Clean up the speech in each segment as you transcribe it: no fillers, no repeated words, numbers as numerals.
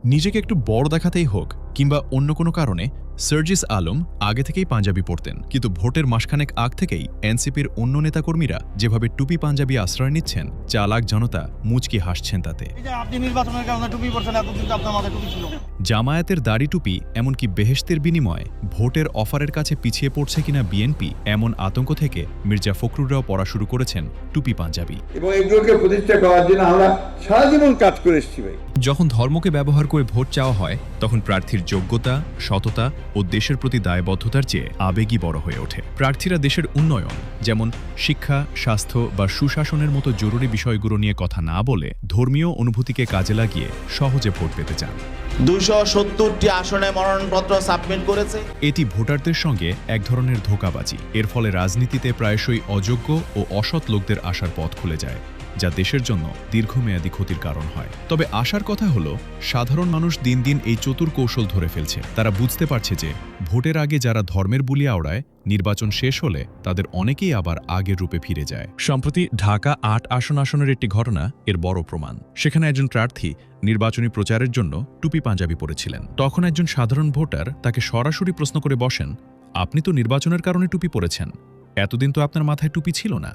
নিজেকে একটু বড় দেখাতেই হোক কিংবা অন্য কোনো কারণে সার্জিস আলম আগে থেকেই পাঞ্জাবি পরতেন, কিন্তু ভোটের মাসখানেক আগ থেকেই এনসিপির অন্য নেতাকর্মীরা যেভাবে টুপি পাঞ্জাবি আশ্রয় নিচ্ছেন, চালাক জনতা মুচকি হাসছেন তাতে। আপনি নির্বাচনের কারণে টুপি পরছেন, এতদিন তো আপনার মাথায় টুপি ছিল। জামায়াতের দাড়ি টুপি এমনকি বেহেশতের বিনিময়ে ভোটের অফারের কাছে পিছিয়ে পড়ছে কিনা বিএনপি, এমন আতঙ্ক থেকে মির্জা ফখরুলরাও পড়া শুরু করেছেন টুপি পাঞ্জাবি। এবং এগুলোকে প্রতিষ্ঠা করার জন্য আমরা সারা জীবন কাজ করে এসেছি ভাই। যখন ধর্মকে ব্যবহার করে ভোট চাওয়া হয়, তখন প্রার্থীর যোগ্যতা, সততা ও দেশের প্রতি দায়বদ্ধতার চেয়ে আবেগই বড় হয়ে ওঠে। প্রার্থীরা দেশের উন্নয়ন, যেমন শিক্ষা, স্বাস্থ্য বা সুশাসনের মতো জরুরি বিষয়গুলো নিয়ে কথা না বলে ধর্মীয় অনুভূতিকে কাজে লাগিয়ে সহজে ভোট পেতে চান। 270টি আসনে মনোনয়নপত্র সাবমিট করেছে। এটি ভোটারদের সঙ্গে এক ধরনের ধোঁকাবাজি। এর ফলে রাজনীতিতে প্রায়শই অযোগ্য ও অসৎ লোকদের আসার পথ খুলে যায়, যা দেশের জন্য দীর্ঘমেয়াদী ক্ষতির কারণ হয়। তবে আশার কথা হলো, সাধারণ মানুষ দিন দিন এই চতুর কৌশল ধরে ফেলছে। তারা বুঝতে পারছে যে ভোটের আগে যারা ধর্মের বুলি আওড়ায়, নির্বাচন শেষ হলে তাদের অনেকেই আবার আগের রূপে ফিরে যায়। সম্প্রতি ঢাকা ৮ আসনের একটি ঘটনা এর বড় প্রমাণ। সেখানে একজন প্রার্থী নির্বাচনী প্রচারের জন্য টুপি পাঞ্জাবি পরেছিলেন। তখন একজন সাধারণ ভোটার তাকে সরাসরি প্রশ্ন করে বসেন, আপনি তো নির্বাচনের কারণে টুপি পরেছেন, এতদিন তো আপনার মাথায় টুপি ছিল না।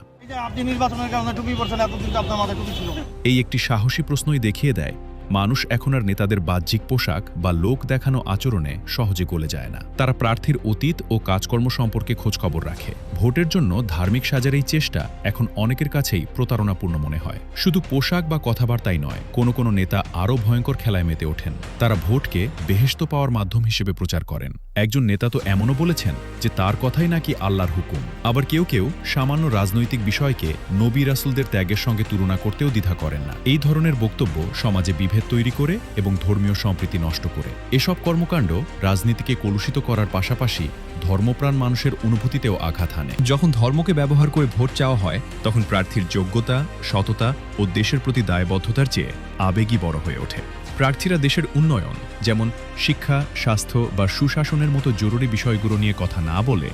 আপনি নির্বাচনের কারণে টুপি পরছেন, এতদিন তো আপনার মাথায় টুপি ছিল। এই একটি সাহসী প্রশ্নই দেখিয়ে দেয়, মানুষ এখন আর নেতাদের বাহ্যিক পোশাক বা লোক দেখানো আচরণে সহজে গলে যায় না। তারা প্রার্থীর অতীত ও কাজকর্ম সম্পর্কে খোঁজখবর রাখে। ভোটের জন্য ধার্মিক সাজার এই চেষ্টা এখন অনেকের কাছেই প্রতারণাপূর্ণ মনে হয়। শুধু পোশাক বা কথাবার্তাই নয়, কোনো কোনো নেতা আরও ভয়ঙ্কর খেলায় মেতে ওঠেন। তারা ভোটকে বেহেশত পাওয়ার মাধ্যম হিসেবে প্রচার করেন। একজন নেতা তো এমনও বলেছেন যে তার কথাই নাকি আল্লাহর হুকুম। আবার কেউ কেউ সামান্য রাজনৈতিক বিষয়কে নবী রাসূলদের ত্যাগের সঙ্গে তুলনা করতেও দ্বিধা করেন না। এই ধরনের বক্তব্য সমাজে বিভেদ তৈরি করে এবং ধর্মীয় সম্প্রীতি নষ্ট করে। এসব কর্মকাণ্ড রাজনীতিকে কলুষিত করার পাশাপাশি ধর্মপ্রাণ মানুষের অনুভূতিতেও আঘাত হানে। যখন ধর্মকে ব্যবহার করে ভোট চাওয়া হয়, তখন প্রার্থীর যোগ্যতা, সততা ও দেশের প্রতি দায়বদ্ধতার চেয়ে আবেগই বড় হয়ে ওঠে। প্রার্থীরা দেশের উন্নয়ন, যেমন শিক্ষা, স্বাস্থ্য বা সুশাসনের মতো জরুরি বিষয়গুলো নিয়ে কথা না বলে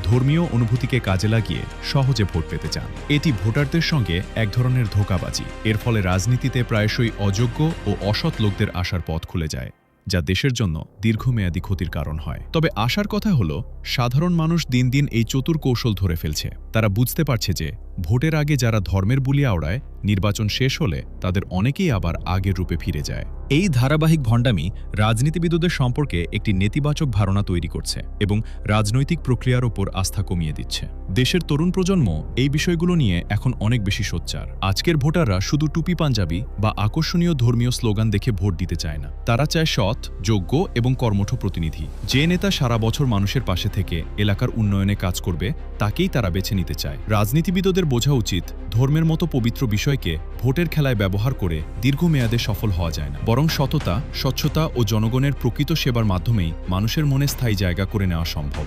ধর্মীয় অনুভূতিকে কাজে লাগিয়ে সহজে ভোট পেতে চান। এটি ভোটারদের সঙ্গে এক ধরনের ধোঁকাবাজি। এর ফলে রাজনীতিতে প্রায়শই অযোগ্য ও অসৎ লোকদের আসার পথ খুলে যায়, যা দেশের জন্য দীর্ঘমেয়াদী ক্ষতির কারণ হয়। তবে আশার কথা হলো, সাধারণ মানুষ দিন দিন এই চতুর কৌশল ধরে ফেলছে। তারা বুঝতে পারছে যে ভোটের আগে যারা ধর্মের বুলি আওড়ায়, নির্বাচন শেষ হলে তাদের অনেকেই আবার আগের রূপে ফিরে যায়। এই ধারাবাহিক ভণ্ডামি রাজনীতিবিদদের সম্পর্কে একটি নেতিবাচক ধারণা তৈরি করছে এবং রাজনৈতিক প্রক্রিয়ার ওপর আস্থা কমিয়ে দিচ্ছে। দেশের তরুণ প্রজন্ম এই বিষয়গুলো নিয়ে এখন অনেক বেশি সোচ্চার। আজকের ভোটাররা শুধু টুপি পাঞ্জাবি বা আকর্ষণীয় ধর্মীয় স্লোগান দেখে ভোট দিতে চায় না। তারা চায় সৎ, যোগ্য এবং কর্মঠ প্রতিনিধি। যে নেতা সারা বছর মানুষের পাশে থেকে এলাকার উন্নয়নে কাজ করবে, তাকেই তারা বেছে নিতে চায়। রাজনীতিবিদদের বোঝা উচিত, ধর্মের মতো পবিত্র বিষয়কে ভোটের খেলায় ব্যবহার করে দীর্ঘমেয়াদে সফল হওয়া যায় না, বরং সততা, স্বচ্ছতা ও জনগণের প্রকৃত সেবার মাধ্যমেই মানুষের মনে স্থায়ী জায়গা করে নেওয়া সম্ভব।